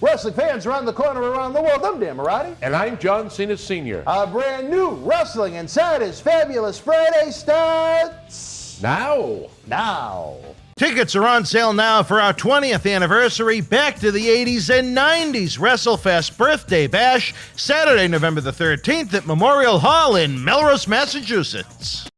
Wrestling fans around the corner, around the world, I'm Dan Marty. And I'm John Cena Sr. A brand new Wrestling Insider's Fabulous Friday starts now. Tickets are on sale now for our 20th anniversary Back to the 80s and 90s WrestleFest Birthday Bash, Saturday, November the 13th at Memorial Hall in Melrose, Massachusetts.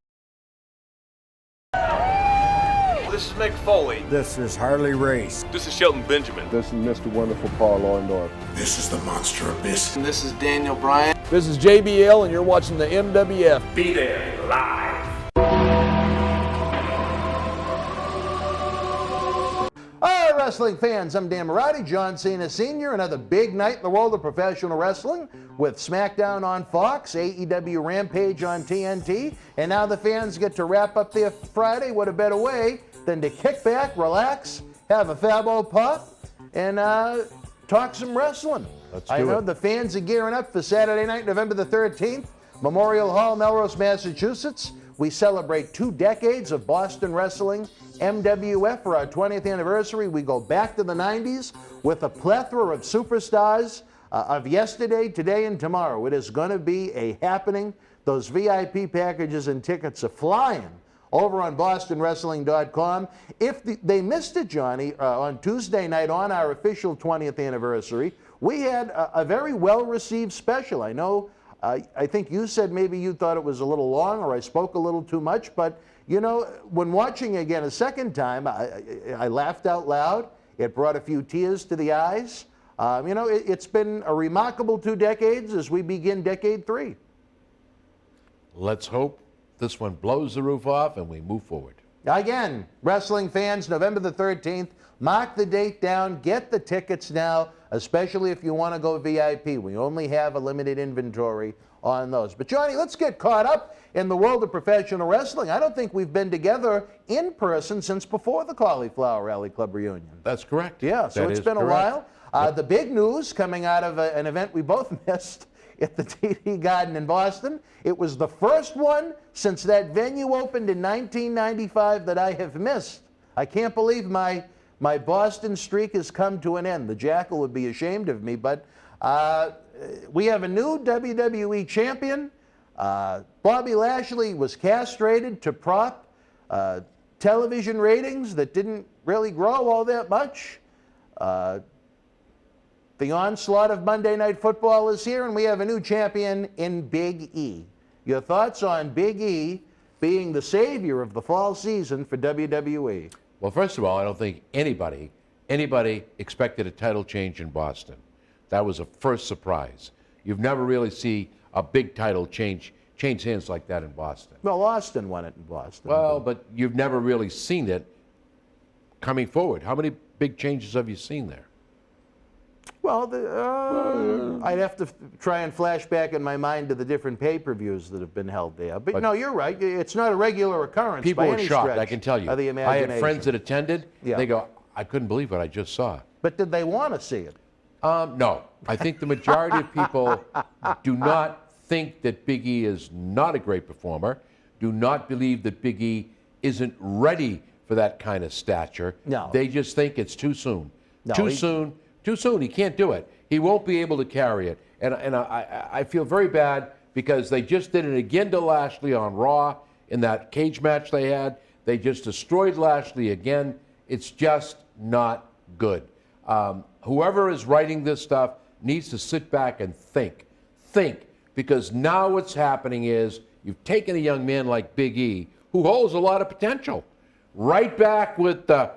This is Mick Foley. This is Harley Race. This is Shelton Benjamin. This is Mr. Wonderful Paul Orndorff. This is the Monster Abyss. And this is Daniel Bryan. This is JBL, and you're watching the MWF. Be there live. All right, wrestling fans, I'm Dan Marty, John Cena Sr. Another big night in the world of professional wrestling with SmackDown on Fox, AEW Rampage on TNT, and now the fans get to wrap up their Friday. What a better way than to kick back, relax, have a Fabo Pop, and talk some wrestling. I know the fans are gearing up for Saturday night, November the 13th, Memorial Hall, Melrose, Massachusetts. We celebrate 2 decades of Boston wrestling, MWF, for our 20th anniversary. We go back to the 90s with a plethora of superstars of yesterday, today, and tomorrow. It is going to be a happening. Those VIP packages and tickets are flying over on BostonWrestling.com. If they missed it, Johnny, on Tuesday night on our official 20th anniversary, we had a very well-received special. I know, I think you said maybe you thought it was a little long or I spoke a little too much, but you know, when watching again a second time, I laughed out loud. It brought a few tears to the eyes. You know, it's been a remarkable 2 decades as we begin decade 3. Let's hope this one blows the roof off and we move forward. Again, wrestling fans, November the 13th, mark the date down, get the tickets now, especially if you want to go VIP. We only have a limited inventory on those. But Johnny, let's get caught up in the world of professional wrestling. I don't think we've been together in person since before the Cauliflower Rally Club reunion. That's correct. Yeah, so it's been a while. The big news coming out of an event we both missed at the TD Garden in Boston. It was the first one since that venue opened in 1995 that I have missed. I can't believe my Boston streak has come to an end. The Jackal would be ashamed of me, but we have a new WWE champion. Bobby Lashley was castrated to prop television ratings that didn't really grow all that much. The onslaught of Monday Night Football is here, and we have a new champion in Big E. Your thoughts on Big E being the savior of the fall season for WWE? Well, first of all, I don't think anybody expected a title change in Boston. That was a first surprise. You've never really see a big title change hands like that in Boston. Well, Austin won it in Boston. Well, but you've never really seen it coming forward. How many big changes have you seen there? Well, I'd have to try and flash back in my mind to the different pay-per-views that have been held there. But no, you're right. It's not a regular occurrence. People by were any shocked, stretch I can tell you. of the I imagination. had friends that attended. Yeah. They go, I couldn't believe what I just saw. But did they want to see it? No. I think the majority of people do not think that Big E is not a great performer, do not believe that Big E isn't ready for that kind of stature. No. They just think it's too soon. No, Too soon. He can't do it. He won't be able to carry it. And I feel very bad because they just did it again to Lashley on Raw in that cage match they had. They just destroyed Lashley again. It's just not good. Whoever is writing this stuff needs to sit back and think, because now what's happening is you've taken a young man like Big E, who holds a lot of potential, right back with the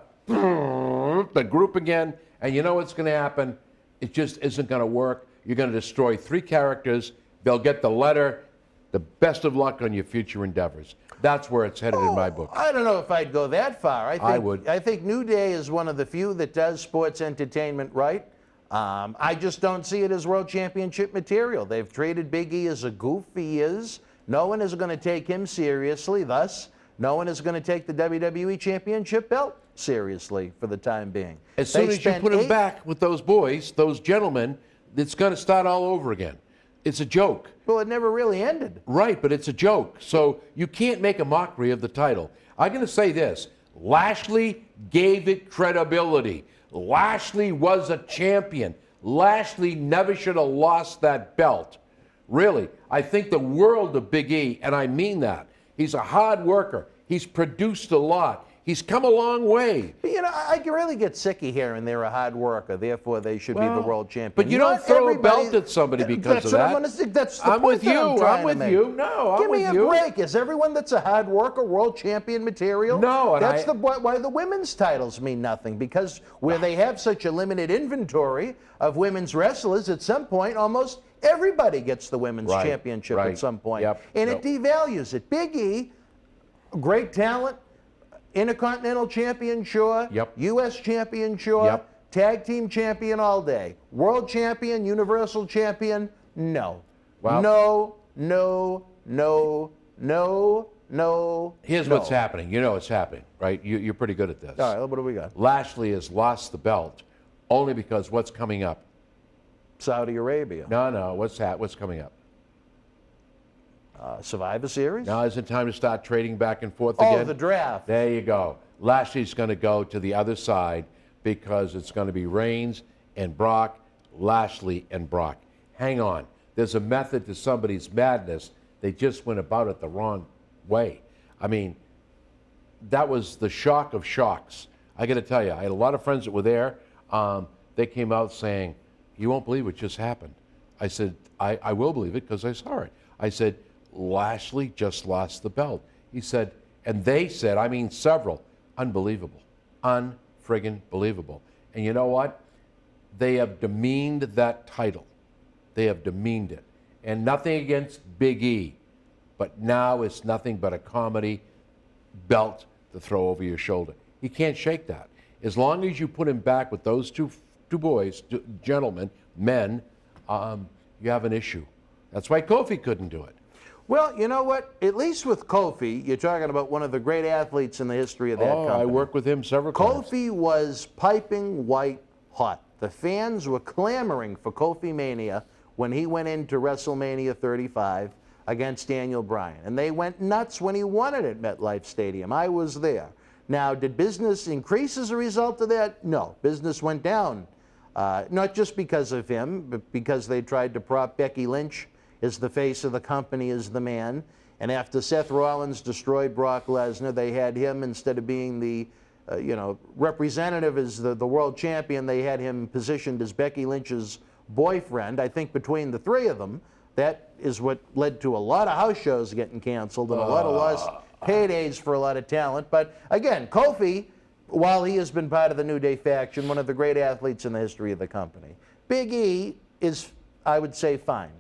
group again, and you know what's going to happen? It just isn't going to work. You're going to destroy 3 characters. They'll get the letter. The best of luck on your future endeavors. That's where it's headed in my book. I don't know if I'd go that far. I would. I think New Day is one of the few that does sports entertainment right. I just don't see it as world championship material. They've treated Big E as a goof he is. No one is going to take him seriously. Thus, no one is going to take the WWE Championship belt seriously for the time being. As soon as you put him back with those boys, those gentlemen, it's going to start all over again. It's a joke. Well, it never really ended. Right, but it's a joke. So you can't make a mockery of the title. I'm going to say this. Lashley gave it credibility. Lashley was a champion. Lashley never should have lost that belt. Really. I think the world of Big E, and I mean that. He's a hard worker. He's produced a lot. He's come a long way. But, I can really get sick of hearing they're a hard worker, therefore they should be the world champion. But you don't throw a belt at somebody because of that. That's the I'm point with that you. trying I'm to with make. you. No, I'm Give with me a you. break. Is everyone that's a hard worker world champion material? No, and that's why the women's titles mean nothing, because where they have such a limited inventory of women's wrestlers, at some point almost everybody gets the women's championship at some point. Yep. And it devalues it. Big E, great talent, Intercontinental Champion, sure. Yep. U.S. Champion, sure. Yep. Tag Team Champion all day. World Champion, Universal Champion, no. Well, No. Here's what's happening. You know what's happening, right? You're pretty good at this. All right, what do we got? Lashley has lost the belt only because what's coming up? Saudi Arabia. No. What's coming up? Survivor Series? Now isn't it time to start trading back and forth again? Oh, the draft. There you go. Lashley's going to go to the other side because it's going to be Reigns and Brock, Lashley and Brock. Hang on. There's a method to somebody's madness. They just went about it the wrong way. I mean, that was the shock of shocks. I got to tell you, I had a lot of friends that were there. They came out saying, "You won't believe what just happened." I said, I will believe it because I saw it. I said, Lashley just lost the belt. He said, and they said, I mean several, unbelievable. Unfriggin' believable. And you know what? They have demeaned that title. They have demeaned it. And nothing against Big E, but now it's nothing but a comedy belt to throw over your shoulder. He can't shake that. As long as you put him back with those two boys, gentlemen, men, you have an issue. That's why Kofi couldn't do it. Well, you know what? At least with Kofi, you're talking about one of the great athletes in the history of that company. I worked with him several times. Kofi was piping white hot. The fans were clamoring for Kofi Mania when he went into WrestleMania 35 against Daniel Bryan. And they went nuts when he won it at MetLife Stadium. I was there. Now, did business increase as a result of that? No. Business went down. Not just because of him, but because they tried to prop Becky Lynch as the face of the company, as the man. And after Seth Rollins destroyed Brock Lesnar, they had him, instead of being the representative as the world champion, they had him positioned as Becky Lynch's boyfriend. I think between the three of them, that is what led to a lot of house shows getting canceled and a lot of lost paydays for a lot of talent. But again, Kofi, while he has been part of the New Day faction, one of the great athletes in the history of the company. Big E is, I would say, fine.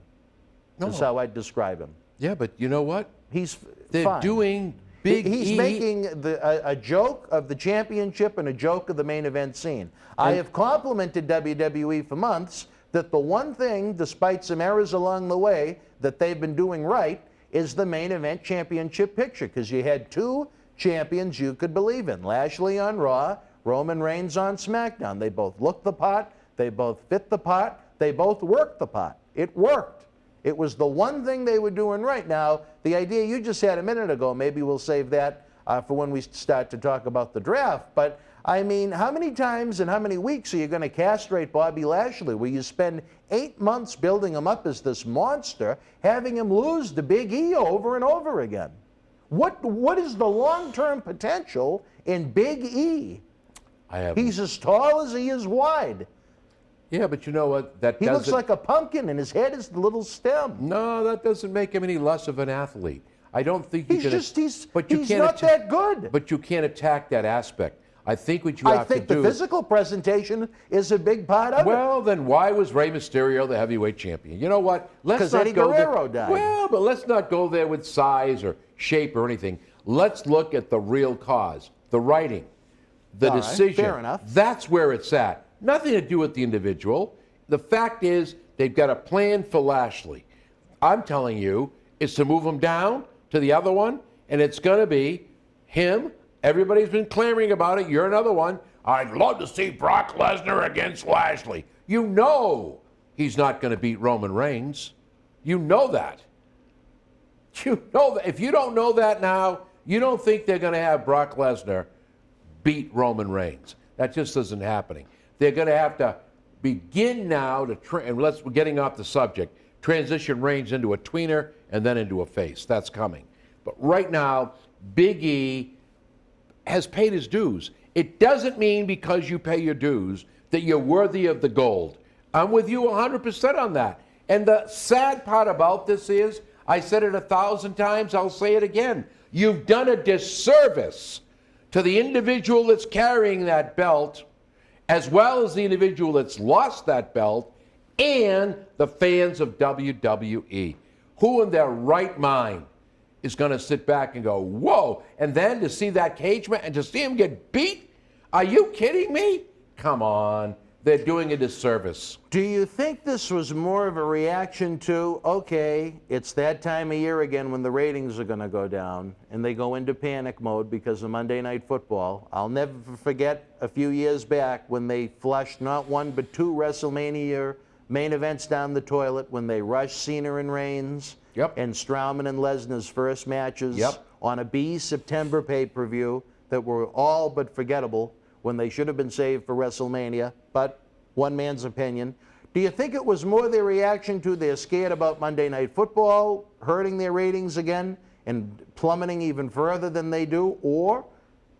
That's how I'd describe him. Yeah, but you know what? They're fine. doing Big E. He's making a joke of the championship and a joke of the main event scene. I have complimented WWE for months that the one thing, despite some errors along the way, that they've been doing right is the main event championship picture, because you had two champions you could believe in. Lashley on Raw, Roman Reigns on SmackDown. They both looked the part, they both fit the part, they both worked the part. It worked. It was the one thing they were doing right. Now, the idea you just had a minute ago, maybe we'll save that for when we start to talk about the draft, but I mean, how many times and how many weeks are you going to castrate Bobby Lashley, where you spend 8 months building him up as this monster, having him lose to Big E over and over again? What is the long-term potential in Big E? He's as tall as he is wide. Yeah, but you know what? He looks like a pumpkin, and his head is the little stem. No, that doesn't make him any less of an athlete. I don't think he's not that good. But you can't attack that aspect. I think what you have to do... I think the physical presentation is a big part of it. Well, then why was Rey Mysterio the heavyweight champion? You know what? Because Eddie Guerrero died. Well, but let's not go there with size or shape or anything. Let's look at the real cause, the writing, the decision. Fair enough. That's where it's at. Nothing to do with the individual. The fact is, they've got a plan for Lashley. I'm telling you, it's to move him down to the other one, and it's going to be him. Everybody's been clamoring about it. You're another one. I'd love to see Brock Lesnar against Lashley. You know he's not going to beat Roman Reigns. You know that. You know that. If you don't know that now, you don't think they're going to have Brock Lesnar beat Roman Reigns. That just isn't happening. They're going to have to begin now to, and we're getting off the subject, transition Reigns into a tweener and then into a face. That's coming. But right now, Big E has paid his dues. It doesn't mean because you pay your dues that you're worthy of the gold. I'm with you 100% on that. And the sad part about this is, I said it 1,000 times, I'll say it again. You've done a disservice to the individual that's carrying that belt, as well as the individual that's lost that belt, and the fans of WWE. Who in their right mind is going to sit back and go, whoa, and then to see that cage match and to see him get beat? Are you kidding me? Come on. They're doing a disservice. Do you think this was more of a reaction to, okay, it's that time of year again when the ratings are going to go down and they go into panic mode because of Monday Night Football? I'll never forget a few years back when they flushed not one but two WrestleMania main events down the toilet when they rushed Cena and Reigns and Strowman and Lesnar's first matches on a B September pay-per-view that were all but forgettable when they should have been saved for WrestleMania, but one man's opinion. Do you think it was more their reaction to they're scared about Monday Night Football hurting their ratings again and plummeting even further than they do? Or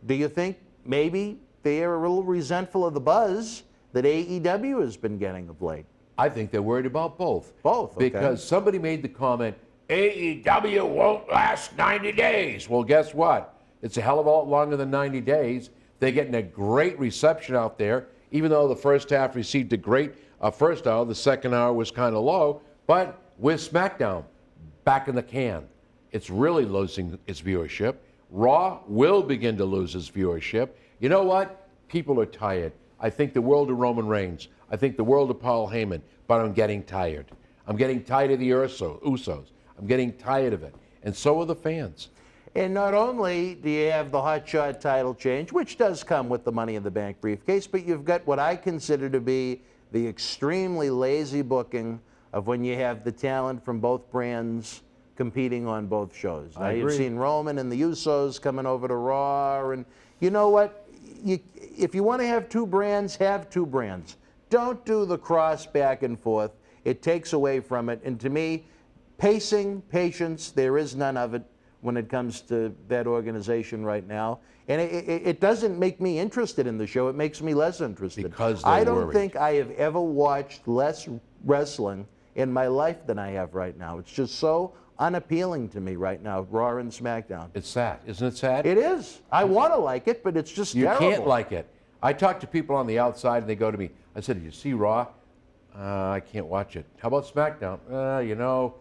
do you think maybe they're a little resentful of the buzz that AEW has been getting of late? I think they're worried about both. Both, okay. Because somebody made the comment, AEW won't last 90 days. Well, guess what? It's a hell of a lot longer than 90 days. They're getting a great reception out there, even though the first half received a great first hour. The second hour was kind of low. But with SmackDown back in the can, it's really losing its viewership. Raw will begin to lose its viewership. You know what? People are tired. I think the world of Roman Reigns. I think the world of Paul Heyman. But I'm getting tired. I'm getting tired of the Usos. I'm getting tired of it. And so are the fans. And not only do you have the hotshot title change, which does come with the Money in the Bank briefcase, but you've got what I consider to be the extremely lazy booking of when you have the talent from both brands competing on both shows. Now, you've seen Roman and the Usos coming over to Raw, and you know what? If you want to have two brands, have two brands. Don't do the cross back and forth. It takes away from it. And to me, pacing, patience, there is none of it when it comes to that organization right now. And it doesn't make me interested in the show. It makes me less interested. Because they're I don't worried. think I have ever watched less wrestling in my life than I have right now. It's just so unappealing to me right now, Raw and SmackDown. It's sad. Isn't it sad? It is. I want to like it, but it's just terrible. You can't like it. I talk to people on the outside, and they go to me, I said, "Did you see Raw?" I can't watch it. How about SmackDown? You know,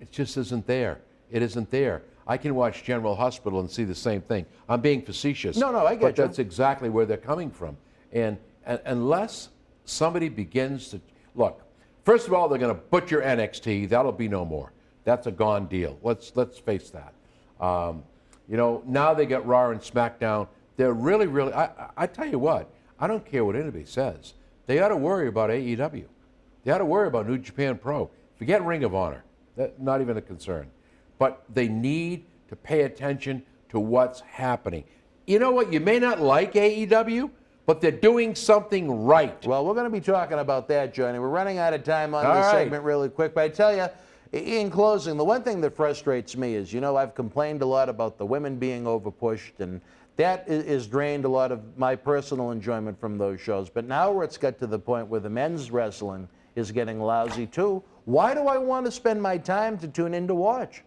it just isn't there. It isn't there. I can watch General Hospital and see the same thing. I'm being facetious. No, I get But you. that's exactly where they're coming from. And unless somebody begins to... Look, first of all, they're going to butcher NXT. That'll be no more. That's a gone deal. Let's face that. You know, now they get Raw and SmackDown. They're really, really... I tell you what, I don't care what anybody says. They ought to worry about AEW. They ought to worry about New Japan Pro. Forget Ring of Honor. That's not even a concern. But they need to pay attention to what's happening. You know what? You may not like AEW, but they're doing something right. Well, we're going to be talking about that, Johnny. We're running out of time on All this right. segment really quick. But I tell you, in closing, the one thing that frustrates me is, you know, I've complained a lot about the women being overpushed, and that is drained a lot of my personal enjoyment from those shows. But now where it's got to the point where the men's wrestling is getting lousy too, why do I want to spend my time to tune in to watch?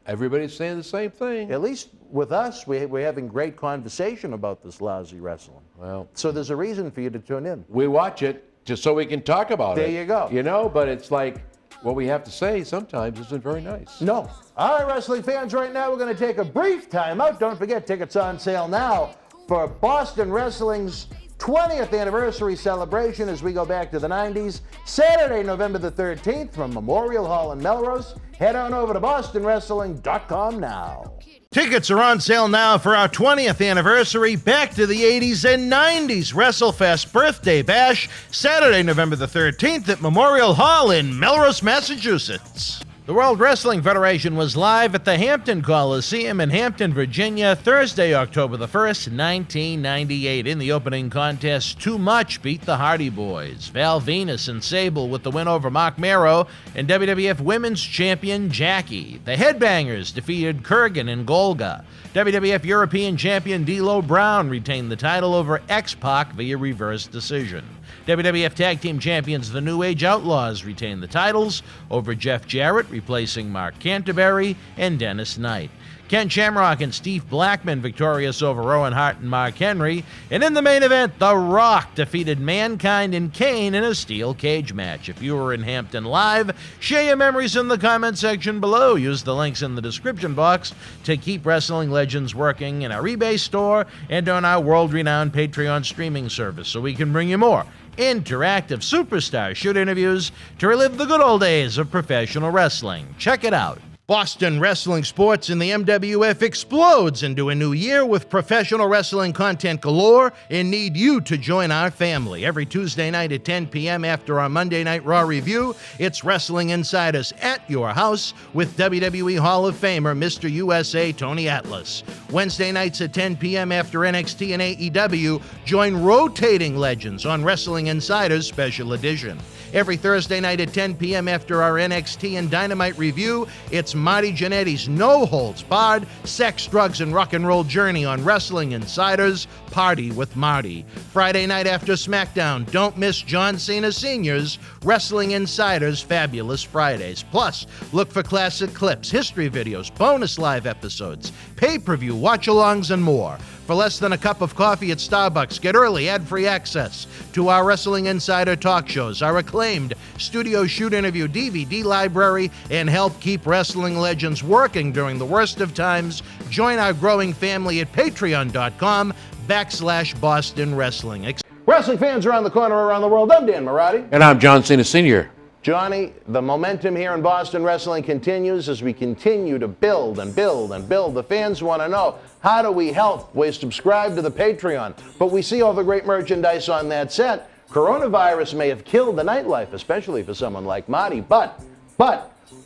Everybody's saying the same thing. At least with us, we're having great conversation about this lousy wrestling. Well, So there's a reason for you to tune in. we watch it just so we can talk about it. There you go. You know, but it's like what we have to say sometimes isn't very nice. No. All right, wrestling fans, right now we're going to take a brief time out. Don't forget, tickets on sale now for Boston Wrestling's 20th anniversary celebration as we go back to the 90s. Saturday, November the 13th from Memorial Hall in Melrose. Head on over to bostonwrestling.com now. Tickets are on sale now for our 20th anniversary Back to the 80s and 90s WrestleFest Birthday Bash, Saturday, November the 13th at Memorial Hall in Melrose, Massachusetts. The World Wrestling Federation was live at the Hampton Coliseum in Hampton, Virginia, Thursday, October the 1st, 1998. In the opening contest, Too Much beat the Hardy Boys. Val Venus and Sable with the win over Mark Mero and WWF Women's Champion Jackie. The Headbangers defeated Kurgan and Golga. WWF European Champion D'Lo Brown retained the title over X-Pac via reverse decision. WWF Tag Team Champions The New Age Outlaws retained the titles over Jeff Jarrett, replacing Mark Canterbury and Dennis Knight. Ken Shamrock and Steve Blackman victorious over Owen Hart and Mark Henry. And in the main event, The Rock defeated Mankind and Kane in a steel cage match. If you were in Hampton live, share your memories in the comment section below. Use the links in the description box to keep Wrestling Legends working in our eBay store and on our world-renowned Patreon streaming service so we can bring you more interactive superstar shoot interviews to relive the good old days of professional wrestling. Check it out. Boston Wrestling Sports in the MWF explodes into a new year with professional wrestling content galore and need you to join our family. Every Tuesday night at 10 p.m. after our Monday Night Raw review, it's Wrestling Insiders at your house with WWE Hall of Famer Mr. USA Tony Atlas. Wednesday nights at 10 p.m. after NXT and AEW, join rotating legends on Wrestling Insiders Special Edition. Every Thursday night at 10 p.m. after our NXT and Dynamite review, it's Marty Jannetty's no-holds-barred sex, drugs, and rock and roll journey on Wrestling Insiders Party with Marty. Friday night after SmackDown, don't miss John Cena Sr.'s Wrestling Insiders Fabulous Fridays. Plus, look for classic clips, history videos, bonus live episodes, pay-per-view watch-alongs, and more. For less than a cup of coffee at Starbucks, get early ad-free access to our Wrestling Insider talk shows, our acclaimed studio shoot interview DVD library, and help keep Wrestling Legends working during the worst of times. Join our growing family at patreon.com/Boston Wrestling. Wrestling fans around the corner, around the world, I'm Dan Marati. And I'm John Cena Sr. Johnny, the momentum here in Boston Wrestling continues as we continue to build and build and build. The fans want to know, how do we help? We subscribe to the Patreon, but we see all the great merchandise on that set. Coronavirus may have killed the nightlife, especially for someone like Marty, but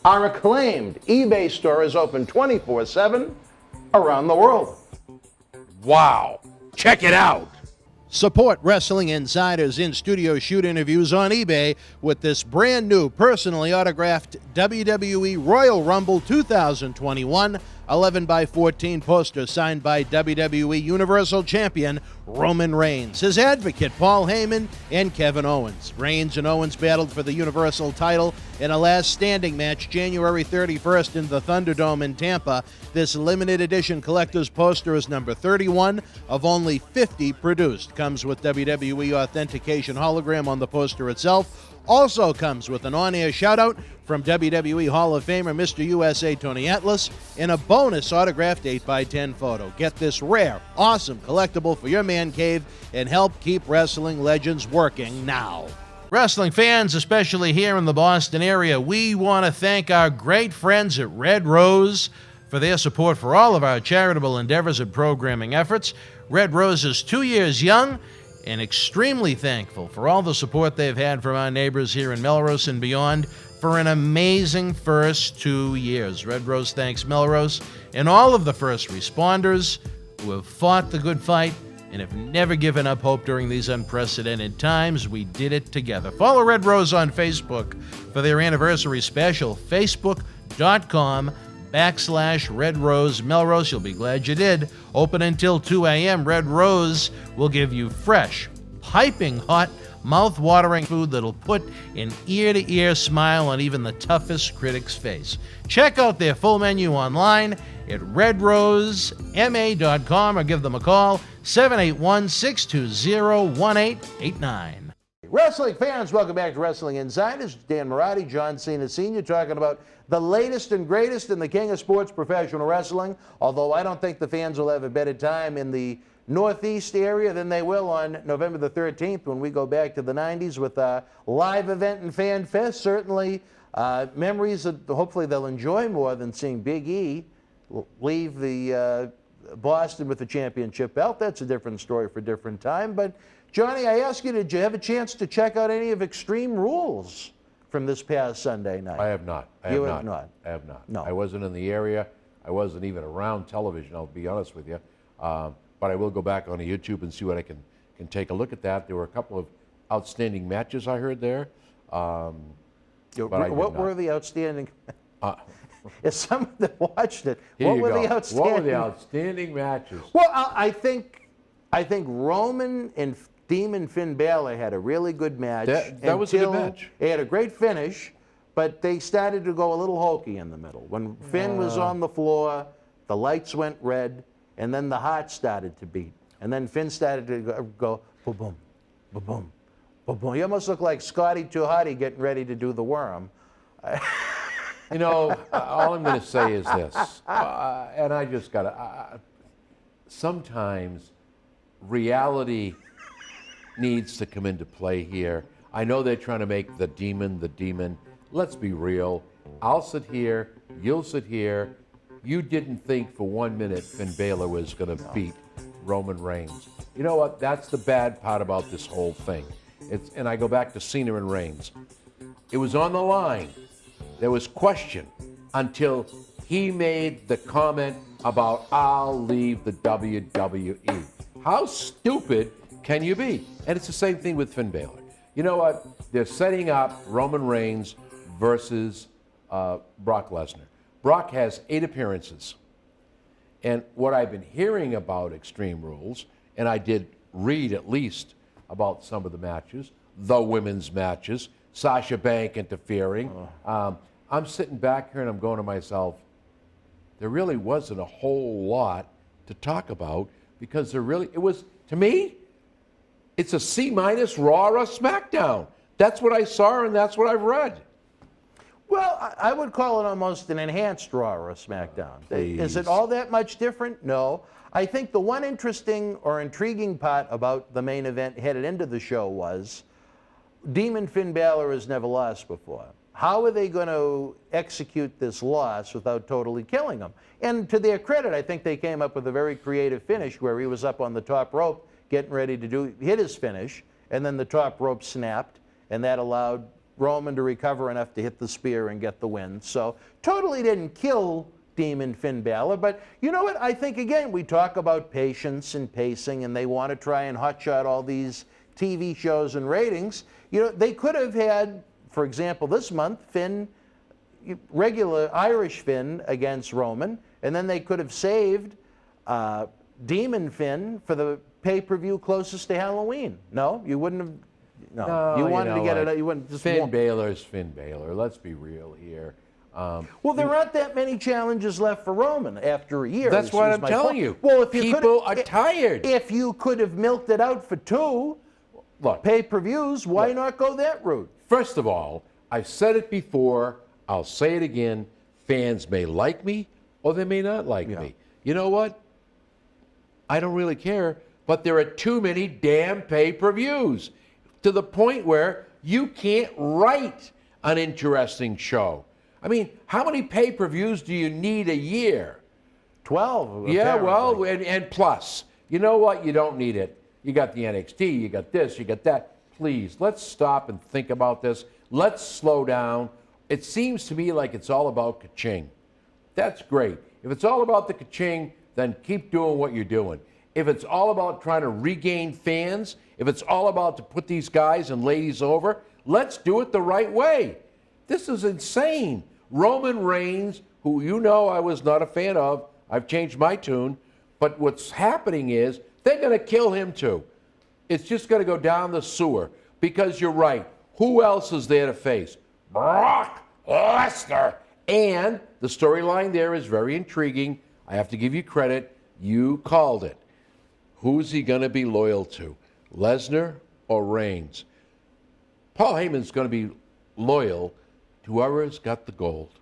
our acclaimed eBay store is open 24/7 around the world. Wow. Check it out. Support Wrestling Insiders in-studio shoot interviews on eBay with this brand new personally autographed WWE Royal Rumble 2021 11x14 poster signed by WWE Universal Champion Roman Reigns, his advocate Paul Heyman, and Kevin Owens. Reigns and Owens battled for the Universal title in a last standing match January 31st in the Thunderdome in Tampa. This limited edition collector's poster is number 31 of only 50 produced. Comes with WWE authentication hologram on the poster itself. Also comes with an on-air shout-out from WWE Hall of Famer Mr. USA Tony Atlas and a bonus autographed 8x10 photo. Get this rare, awesome collectible for your man cave and help keep Wrestling Legends working now. Wrestling fans, especially here in the Boston area, we want to thank our great friends at Red Rose for their support for all of our charitable endeavors and programming efforts. Red Rose is 2 years young and extremely thankful for all the support they've had from our neighbors here in Melrose and beyond for an amazing first 2 years. Red Rose thanks Melrose and all of the first responders who have fought the good fight and have never given up hope during these unprecedented times. We did it together. Follow Red Rose on Facebook for their anniversary special, facebook.com/Red Rose Melrose. You'll be glad you did. Open until 2 a.m. Red Rose will give you fresh, piping hot, mouth-watering food that'll put an ear-to-ear smile on even the toughest critic's face. Check out their full menu online at redrosema.com or give them a call, 781-620-1889. Wrestling fans, welcome back to Wrestling Insiders. Dan Marati, John Cena Sr. talking about the latest and greatest in the king of sports, professional wrestling, although I don't think the fans will have a better time in the Northeast area than they will on November the 13th when we go back to the 90s with a live event and fan fest. Certainly memories that hopefully they'll enjoy more than seeing Big E leave the Boston with the championship belt. That's a different story for a different time. But Johnny, I ask you, did you have a chance to check out any of Extreme Rules from this past Sunday night? I have not. I You have have not. I have not. No. I wasn't in the area. I wasn't even around television, I'll be honest with you. But I will go back onto YouTube and see what I can take a look at that. There were a couple of outstanding matches I heard there. But I did What not. were the outstanding? As someone that watched it, Here what you were go. the outstanding? What were the outstanding matches? Well, I think Roman and Demon Finn Balor had a really good match. That was a good until match. They had a great finish, but they started to go a little hokey in the middle. When Finn was on the floor, the lights went red, and then the heart started to beat. And then Finn started to go boom, boom, boom, boom, boom. He almost looked like Scotty 2 Hotty getting ready to do the worm. You know, all I'm going to say is this, and I just got to, sometimes reality needs to come into play here. I know they're trying to make the demon. Let's be real. I'll sit here, you'll sit here. You didn't think for 1 minute Finn Balor was going to beat Roman Reigns. You know what? That's the bad part about this whole thing. And I go back to Cena and Reigns. It was on the line. There was question until he made the comment about, I'll leave the WWE. How stupid can you be? And it's the same thing with Finn Balor. You know what? They're setting up Roman Reigns versus Brock Lesnar. Brock has 8 appearances. And what I've been hearing about Extreme Rules, and I did read at least about some of the matches, the women's matches, Sasha Banks interfering. I'm sitting back here and I'm going to myself, there really wasn't a whole lot to talk about because it was, to me, it's a C- Raw or SmackDown. That's what I saw and that's what I've read. Well, I would call it almost an enhanced Raw or a SmackDown. Please. Is it all that much different? No. I think the one interesting or intriguing part about the main event headed into the show was Demon Finn Balor has never lost before. How are they going to execute this loss without totally killing him? And to their credit, I think they came up with a very creative finish where he was up on the top rope getting ready to hit his finish, and then the top rope snapped, and that allowed Roman to recover enough to hit the spear and get the win. So totally didn't kill Demon Finn Balor, but you know what? I think, again, we talk about patience and pacing, and they want to try and hotshot all these TV shows and ratings. You know, they could have had, for example, this month, Finn, regular Irish Finn against Roman, and then they could have saved Demon Finn for the pay-per-view closest to Halloween. No, you wouldn't have. No, you wanted to get it. You wouldn't just. Finn Balor's Finn Balor. Let's be real here. Well, there aren't that many challenges left for Roman after a year. That's what I'm telling you. Well, if you people are tired. If you could have milked it out for 2 pay-per-views, why not go that route? First of all, I've said it before. I'll say it again. Fans may like me or they may not like me. You know what? I don't really care. But there are too many damn pay-per-views to the point where you can't write an interesting show. I mean, how many pay-per-views do you need a year? 12. Yeah, apparently. well, and plus. You know what? You don't need it. You got the NXT, you got this, you got that. Please, let's stop and think about this. Let's slow down. It seems to me like it's all about ka-ching. That's great. If it's all about the ka-ching, then keep doing what you're doing. If it's all about trying to regain fans, if it's all about to put these guys and ladies over, let's do it the right way. This is insane. Roman Reigns, who you know I was not a fan of, I've changed my tune, but what's happening is they're going to kill him too. It's just going to go down the sewer because you're right. Who else is there to face? Brock Lesnar. And the storyline there is very intriguing. I have to give you credit. You called it. Who's he going to be loyal to? Lesnar or Reigns? Paul Heyman's going to be loyal to whoever's got the gold.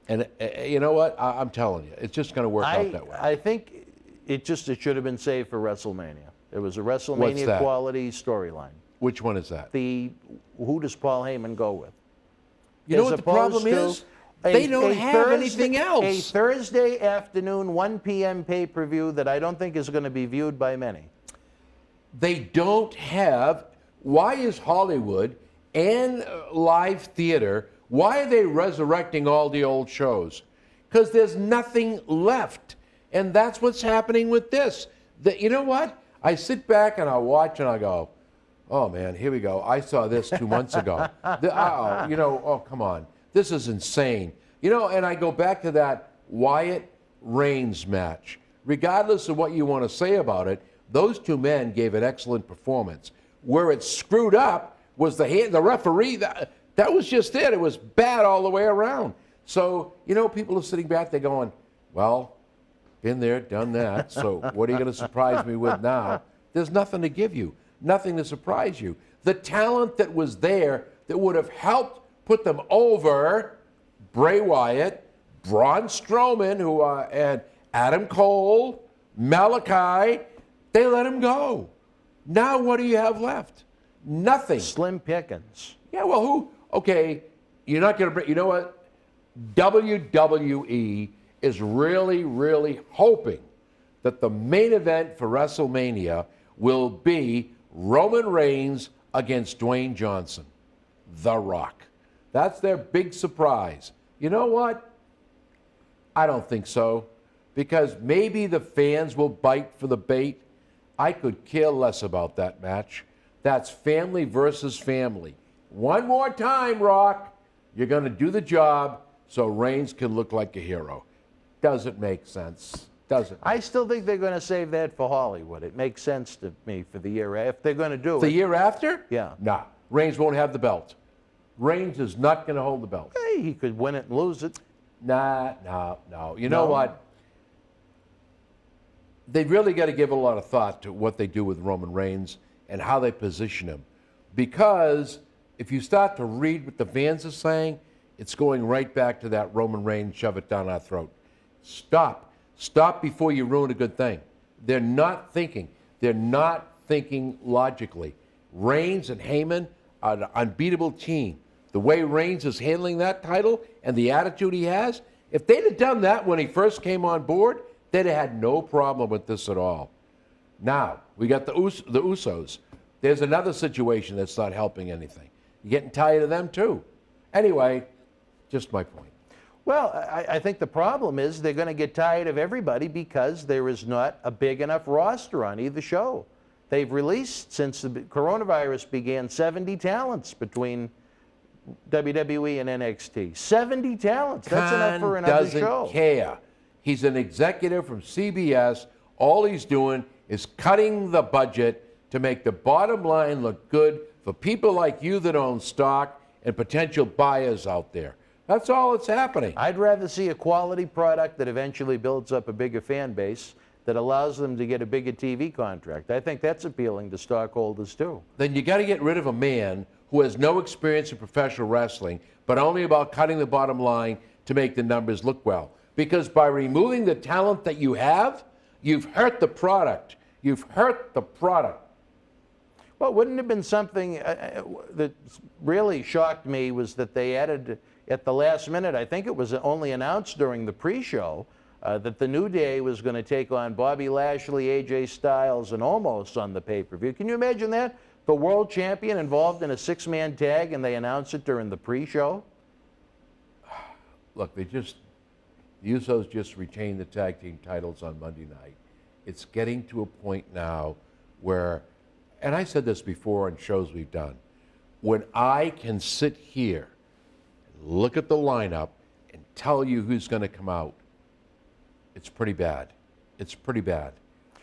And you know what? I'm telling you, it's just going to work out that way. I think it should have been saved for WrestleMania. It was a WrestleMania quality storyline. Which one is that? Who does Paul Heyman go with? You know what the problem is? They don't have anything else. A Thursday afternoon, 1 p.m. pay-per-view that I don't think is going to be viewed by many. They don't have. Why is Hollywood and live theater, why are they resurrecting all the old shows? Because there's nothing left. And that's what's happening with this. You know what? I sit back and I watch and I go, oh man, here we go. I saw this 2 months ago. Oh, come on. This is insane. And I go back to that Wyatt Reigns match. Regardless of what you want to say about it, those two men gave an excellent performance. Where it screwed up was the referee. That was just it. It was bad all the way around. So, people are sitting back, they're going, well, been there, done that. So what are you going to surprise me with now? There's nothing to give you, nothing to surprise you. The talent that was there that would have helped put them over, Bray Wyatt, Braun Strowman, and Adam Cole, Malachi, they let him go. Now what do you have left? Nothing. Slim pickings. Yeah, well, who? Okay, you're not going to bring, you know what? WWE is really, really hoping that the main event for WrestleMania will be Roman Reigns against Dwayne Johnson, The Rock. That's their big surprise. You know what? I don't think so, because maybe the fans will bite for the bait. I could care less about that match. That's family versus family. One more time, Rock. You're going to do the job so Reigns can look like a hero. Doesn't make sense. Doesn't. I still think they're going to save that for Hollywood. It makes sense to me for the year if they're going to do it. The year after? Yeah. Nah. Reigns won't have the belt. Reigns is not going to hold the belt. Hey, he could win it and lose it. No. You know what? They've really got to give a lot of thought to what they do with Roman Reigns and how they position him. Because if you start to read what the fans are saying, it's going right back to that Roman Reigns, shove it down our throat. Stop. Stop before you ruin a good thing. They're not thinking. They're not thinking logically. Reigns and Heyman are an unbeatable team. The way Reigns is handling that title and the attitude he has, if they'd have done that when he first came on board, they'd have had no problem with this at all. Now, we got the Usos. There's another situation that's not helping anything. You're getting tired of them too. Anyway, just my point. Well, I think the problem is they're going to get tired of everybody because there is not a big enough roster on either show. They've released, since the coronavirus began, 70 talents between WWE and NXT. 70 talents. That's enough for another show. Doesn't care. He's an executive from CBS. All he's doing is cutting the budget to make the bottom line look good for people like you that own stock and potential buyers out there. That's all that's happening. I'd rather see a quality product that eventually builds up a bigger fan base that allows them to get a bigger TV contract. I think that's appealing to stockholders too. Then you got to get rid of a man who has no experience in professional wrestling, but only about cutting the bottom line to make the numbers look well. Because by removing the talent that you have, you've hurt the product. You've hurt the product. Well, wouldn't it have been something that really shocked me was that they added at the last minute, I think it was only announced during the pre-show, that the New Day was going to take on Bobby Lashley, AJ Styles, and Omos on the pay-per-view. Can you imagine that? The world champion involved in a six-man tag, and they announced it during the pre-show? Look, the Usos just retained the tag team titles on Monday night. It's getting to a point now where, and I said this before on shows we've done, when I can sit here, look at the lineup, and tell you who's going to come out, it's pretty bad. It's pretty bad.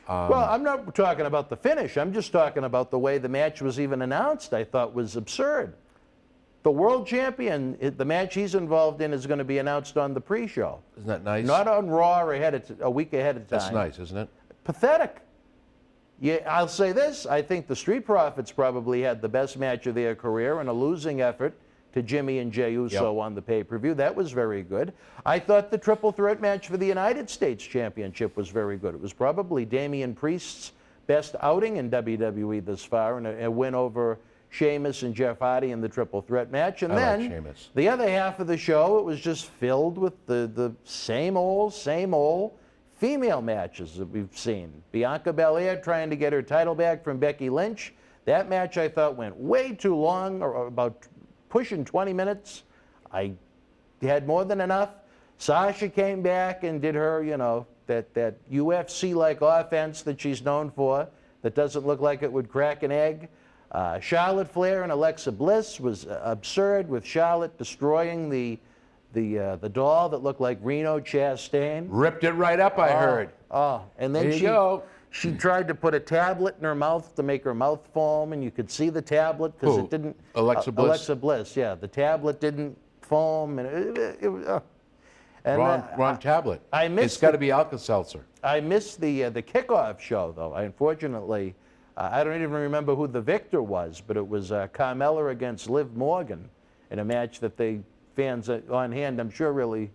Well, I'm not talking about the finish. I'm just talking about the way the match was even announced. I thought was absurd. The world champion, the match he's involved in, is going to be announced on the pre-show. Isn't that nice? Not on Raw a week ahead of time. That's nice, isn't it? Pathetic. Yeah, I'll say this. I think the Street Profits probably had the best match of their career in a losing effort to Jimmy and Jey Uso on the pay-per-view. That was very good. I thought the triple threat match for the United States Championship was very good. It was probably Damian Priest's best outing in WWE this far, and a win over Sheamus and Jeff Hardy in the triple threat match. And then Sheamus. The other half of the show, it was just filled with the same old female matches that we've seen. Bianca Belair trying to get her title back from Becky Lynch. That match I thought went way too long, or about pushing 20 minutes. I had more than enough. Sasha came back and did her, that UFC-like offense that she's known for, that doesn't look like it would crack an egg. Charlotte Flair and Alexa Bliss was absurd, with Charlotte destroying the doll that looked like Reno Chastain. Ripped it right up, I heard. And then she tried to put a tablet in her mouth to make her mouth foam, and you could see the tablet because it didn't. Alexa Bliss? Alexa Bliss, yeah. The tablet didn't foam, and it was. Wrong tablet. It's got to be Alka-Seltzer. I missed the kickoff show, though. Unfortunately, I don't even remember who the victor was, but it was Carmella against Liv Morgan in a match that the fans on hand, I'm sure, really.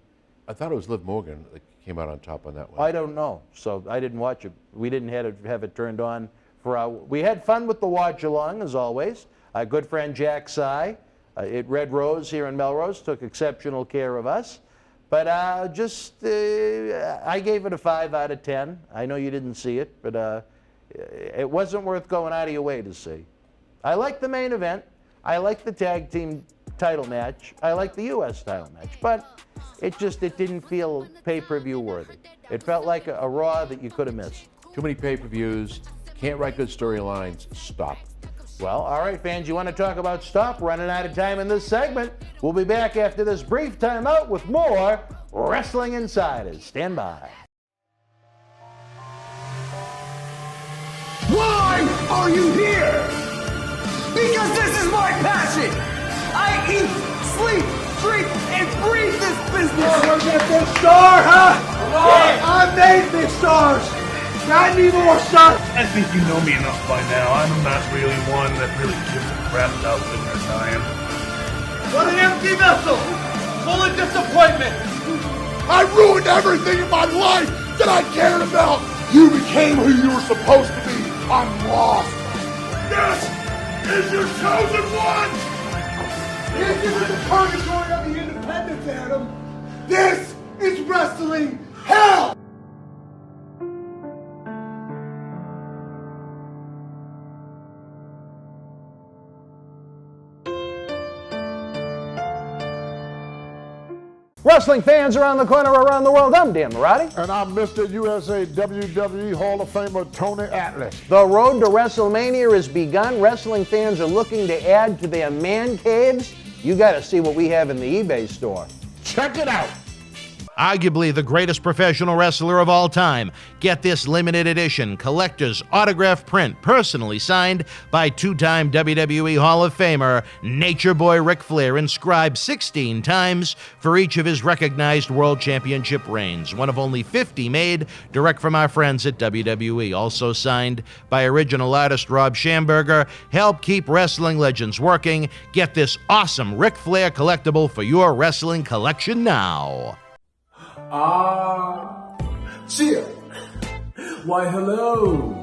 I thought it was Liv Morgan that came out on top on that one. I don't know, so I didn't watch it. We didn't have it turned on for our. We had fun with the watch along, as always. Our good friend Jack Sy at Red Rose here in Melrose took exceptional care of us. But I gave it a 5 out of 10. I know you didn't see it, but it wasn't worth going out of your way to see. I like the main event. I like the tag team title match. I like the U.S. title match. But it didn't feel pay-per-view worthy. It felt like a Raw that you could have missed. Too many pay-per-views. Can't write good storylines. Stop. Well, all right, fans, you want to talk about stop? Running out of time in this segment. We'll be back after this brief timeout with more Wrestling Insiders. Stand by. Why are you here? Because this is my passion. I eat, sleep, drink, and breathe this business. Oh, we're gonna big star, huh? Yeah, I made big stars. I need more stars. I think you know me enough by now. I'm not really one that really gives a crap about winners. I am. What an empty vessel, full of disappointment. I ruined everything in my life that I cared about. You became who you were supposed to be. I'm lost. This is your chosen one. This isn't the purgatory of the independents, Adam. This is wrestling hell. Wrestling fans around the corner, around the world, I'm Dan Marty. And I'm Mr. USA WWE Hall of Famer Tony Atlas. The road to WrestleMania has begun. Wrestling fans are looking to add to their man caves. You got to see what we have in the eBay store. Check it out. Arguably the greatest professional wrestler of all time. Get this limited edition collector's autograph print personally signed by two-time WWE Hall of Famer Nature Boy Ric Flair, inscribed 16 times for each of his recognized World Championship reigns. One of only 50 made direct from our friends at WWE. Also signed by original artist Rob Schamberger. Help keep wrestling legends working. Get this awesome Ric Flair collectible for your wrestling collection now. Cheer. Why, hello.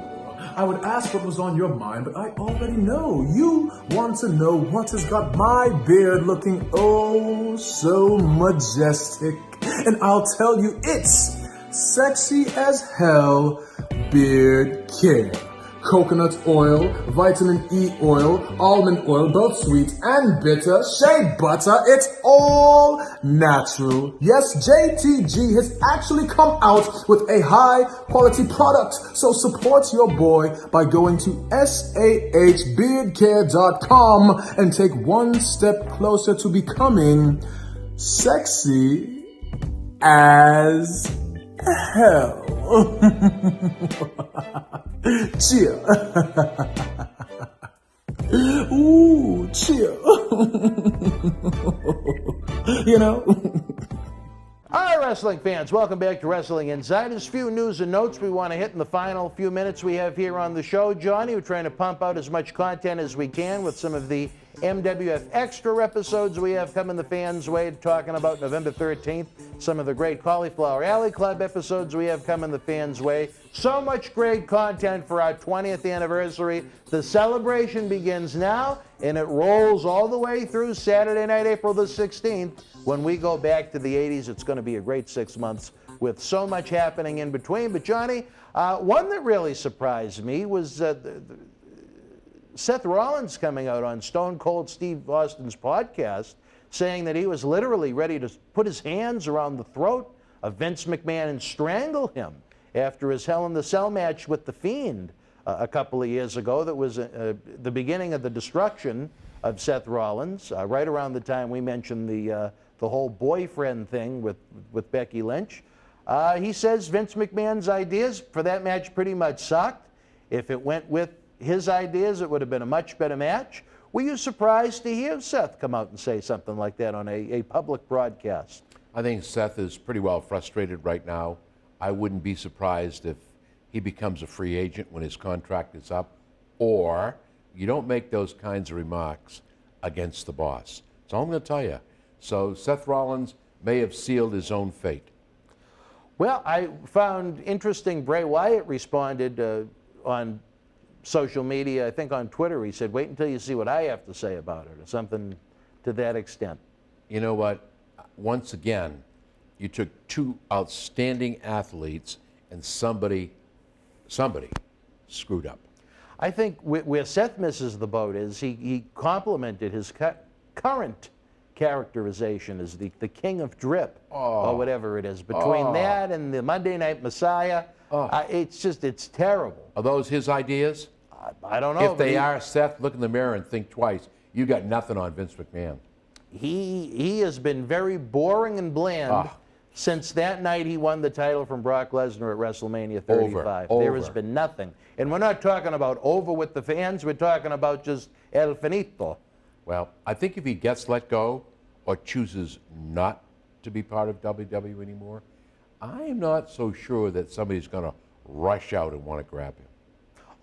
I would ask what was on your mind, but I already know. You want to know what has got my beard looking oh so majestic. And I'll tell you, it's sexy as hell beard care. Coconut oil, vitamin E oil, almond oil, both sweet and bitter, shea butter, it's all natural. Yes, JTG has actually come out with a high quality product, so support your boy by going to sahbeardcare.com and take one step closer to becoming sexy as hell. Cheer. Ooh, cheer. You know? All right, wrestling fans, welcome back to Wrestling Insiders. Few news and notes we want to hit in the final few minutes we have here on the show. Johnny, we're trying to pump out as much content as we can with some of the MWF Extra episodes we have coming the fans' way, talking about November 13th, some of the great Cauliflower Alley Club episodes we have coming the fans' way. So much great content for our 20th anniversary. The celebration begins now, and it rolls all the way through Saturday night, April the 16th. When we go back to the 80s, it's going to be a great 6 months with so much happening in between. But Johnny, one that really surprised me was Seth Rollins coming out on Stone Cold Steve Austin's podcast saying that he was literally ready to put his hands around the throat of Vince McMahon and strangle him after his Hell in the Cell match with The Fiend a couple of years ago. That was the beginning of the destruction of Seth Rollins, right around the time we mentioned the whole boyfriend thing with Becky Lynch. He says Vince McMahon's ideas for that match pretty much sucked. If it went with his ideas, it would have been a much better match. Were you surprised to hear Seth come out and say something like that on a public broadcast? I think Seth is pretty well frustrated right now. I wouldn't be surprised if he becomes a free agent when his contract is up, or you don't make those kinds of remarks against the boss. That's all I'm going to tell you. So Seth Rollins may have sealed his own fate. Well, I found interesting Bray Wyatt responded on social media, I think on Twitter. He said, wait until you see what I have to say about it, or something to that extent. You know what? Once again, you took two outstanding athletes and somebody screwed up. I think where Seth misses the boat is he complimented his current characterization as the king of drip, or whatever it is. Between that and the Monday Night Messiah, it's terrible. Are those his ideas? I don't know. If they are, Seth, look in the mirror and think twice. You got nothing on Vince McMahon. He has been very boring and bland since that night he won the title from Brock Lesnar at WrestleMania 35. There has been nothing. And we're not talking about over with the fans. We're talking about just el finito. Well, I think if he gets let go or chooses not to be part of WWE anymore, I'm not so sure that somebody's going to rush out and want to grab him.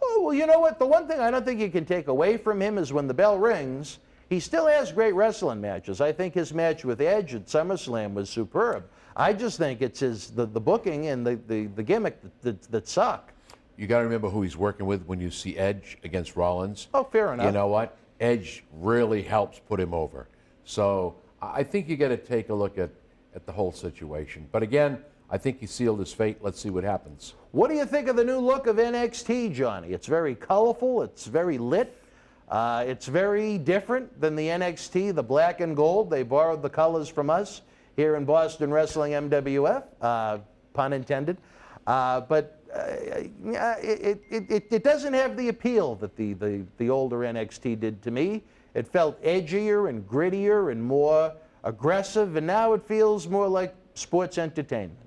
Oh, well, you know what? The one thing I don't think you can take away from him is when the bell rings, he still has great wrestling matches. I think his match with Edge at SummerSlam was superb. I just think it's the booking and the gimmick that suck. You got to remember who he's working with when you see Edge against Rollins. Oh, fair enough. You know what? Edge really helps put him over. So I think you got to take a look at the whole situation. But again, I think he sealed his fate. Let's see what happens. What do you think of the new look of NXT, Johnny? It's very colorful. It's very lit. It's very different than the NXT, the black and gold. They borrowed the colors from us here in Boston Wrestling MWF, pun intended. But it doesn't have the appeal that the older NXT did to me. It felt edgier and grittier and more aggressive, and now it feels more like sports entertainment.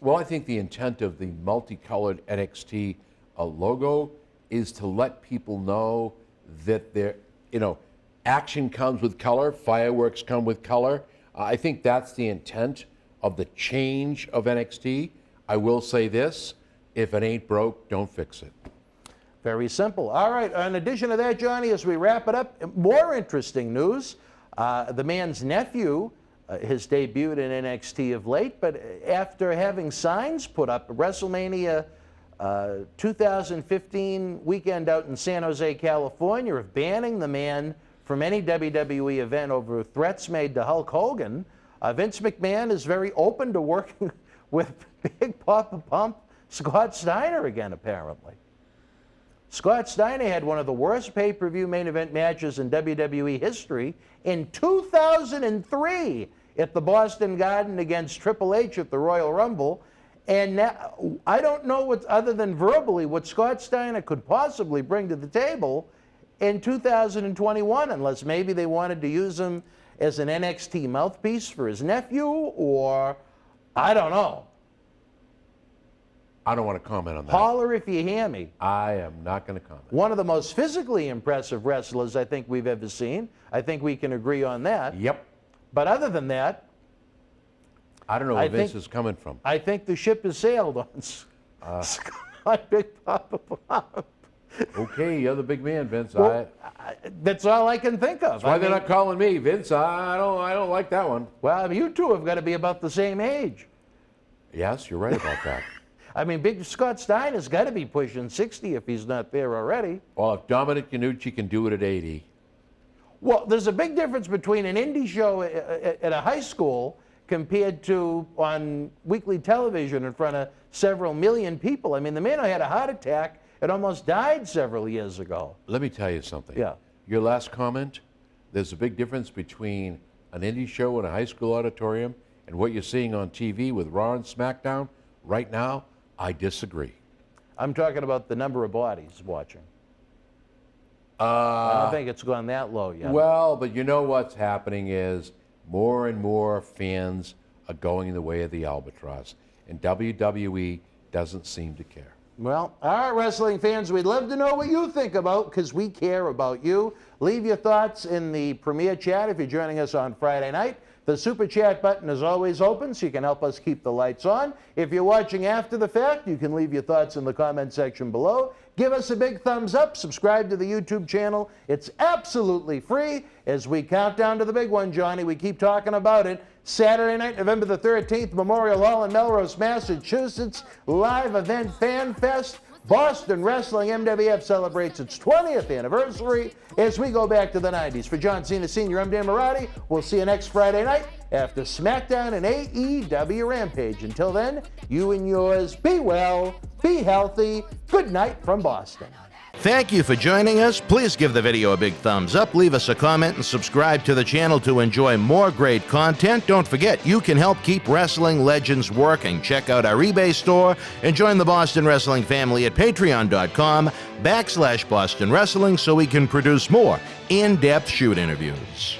Well, I think the intent of the multicolored NXT logo is to let people know that action comes with color, fireworks come with color. I think that's the intent of the change of NXT. I will say this, if it ain't broke, don't fix it. Very simple. All right, in addition to that, Johnny, as we wrap it up, more interesting news. The man's nephew has debuted in NXT of late, but after having signs put up, WrestleMania 2015 weekend out in San Jose, California, of banning the man from any WWE event over threats made to Hulk Hogan, Vince McMahon is very open to working with Big Papa Pump Scott Steiner again, apparently. Scott Steiner had one of the worst pay-per-view main event matches in WWE history in 2003 at the Boston Garden against Triple H at the Royal Rumble. And now, I don't know what, other than verbally, what Scott Steiner could possibly bring to the table in 2021, unless maybe they wanted to use him as an NXT mouthpiece for his nephew, or I don't know. I don't want to comment on that. Holler if you hear me. I am not going to comment. One of the most physically impressive wrestlers I think we've ever seen. I think we can agree on that. Yep. But other than that, I don't know where Vince is coming from. I think the ship has sailed on Scott Big Papa Pump. Okay, you're the big man, Vince. Well, that's all I can think of. That's why they're not calling me, Vince. I don't like that one. Well, you two have got to be about the same age. Yes, you're right about that. I mean, Big Scott Steiner's got to be pushing 60 if he's not there already. Well, if Dominic Canucci can do it at 80. Well, there's a big difference between an indie show at a high school compared to on weekly television in front of several million people. I mean, the man who had a heart attack It almost died several years ago. Let me tell you something. Yeah. Your last comment, there's a big difference between an indie show in a high school auditorium and what you're seeing on TV with Raw and SmackDown. Right now, I disagree. I'm talking about the number of bodies watching. I don't think it's gone that low yet. Well, but you know what's happening is more and more fans are going the way of the albatross, and WWE doesn't seem to care. Well, all right, wrestling fans, we'd love to know what you think about, because we care about you. Leave your thoughts in the Premier Chat if you're joining us on Friday night. The Super Chat button is always open, so you can help us keep the lights on. If you're watching after the fact, you can leave your thoughts in the comment section below. Give us a big thumbs up. Subscribe to the YouTube channel. It's absolutely free. As we count down to the big one, Johnny, we keep talking about it. Saturday night, November the 13th, Memorial Hall in Melrose, Massachusetts. Live event Fan Fest. Boston Wrestling MWF celebrates its 20th anniversary as we go back to the 90s. For John Cena Sr., I'm Dan Marati. We'll see you next Friday night after SmackDown and AEW Rampage. Until then, you and yours, be well, be healthy. Good night from Boston. Thank you for joining us. Please give the video a big thumbs up, leave us a comment, and subscribe to the channel to enjoy more great content. Don't forget, you can help keep wrestling legends working. Check out our eBay store and join the Boston Wrestling family at patreon.com/Boston Wrestling so we can produce more in-depth shoot interviews.